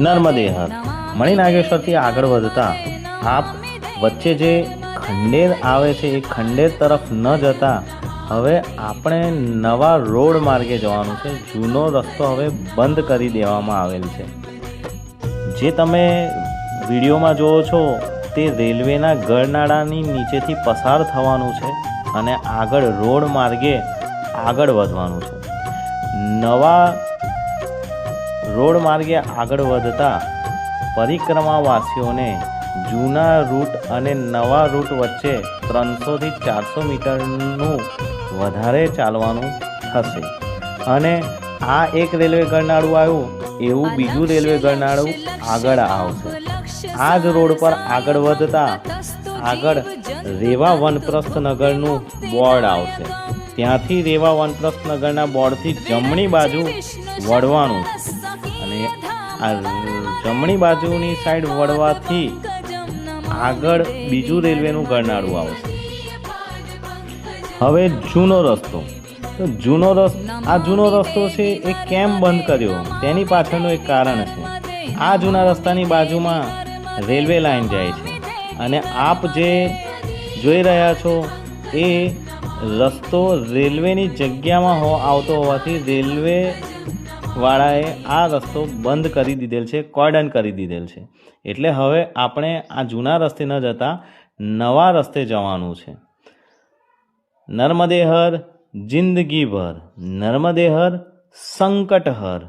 નર્મદે હર મણિનાગેશ્વરથી આગળ વધતા આપ વચ્ચે જે ખંડેર આવે છે એ ખંડેર તરફ ન જતા હવે આપણે નવા રોડ માર્ગે જવાનું છે. જૂનો રસ્તો હવે બંધ કરી દેવામાં આવેલ છે. જે તમે વિડીયોમાં જુઓ છો તે રેલવેના ગરનાળાની નીચેથી પસાર થવાનું છે અને આગળ રોડ માર્ગે આગળ વધવાનું છે. નવા રોડ માર્ગે આગળ વધતા પરિક્રમાવાસીઓને જૂના રૂટ અને નવા રૂટ વચ્ચે 300થી 400 મીટરનું વધારે ચાલવાનું થશે અને આ એક રેલવે ગરનાળું આવ્યું એવું બીજું રેલવે ગરનાળું આગળ આવશે. આ જ રોડ પર આગળ વધતા આગળ રેવા વનપ્રસ્થ નગરનું બોર્ડ આવશે. ત્યાંથી રેવા વનપ્રસ્થ નગરના બોર્ડથી જમણી બાજુ વળવાનું અને આ જમણી બાજુની સાઈડ વળવાથી આગળ બીજું રેલવેનું ગરનાળું આવશે. હવે જૂનો રસ્તો, તો જૂનો રસ્તો છે એ કેમ બંધ કર્યો તેની પાછળનું એક કારણ છે. આ જૂના રસ્તાની બાજુમાં રેલવે લાઇન જાય છે અને આપ જે જોઈ રહ્યા છો એ રસ્તો રેલવેની જગ્યામાં આવતો હોવાથી રેલવે વાળાએ આ રસ્તો બંધ કરી દીધેલ છે, કોર્ડન કરી દીધેલ છે. એટલે હવે આપણે આ જૂના રસ્તે ન જતા નવા રસ્તે જવાનું છે. નર્મદે હર જિંદગી ભર, નર્મદે હર સંકટ હર.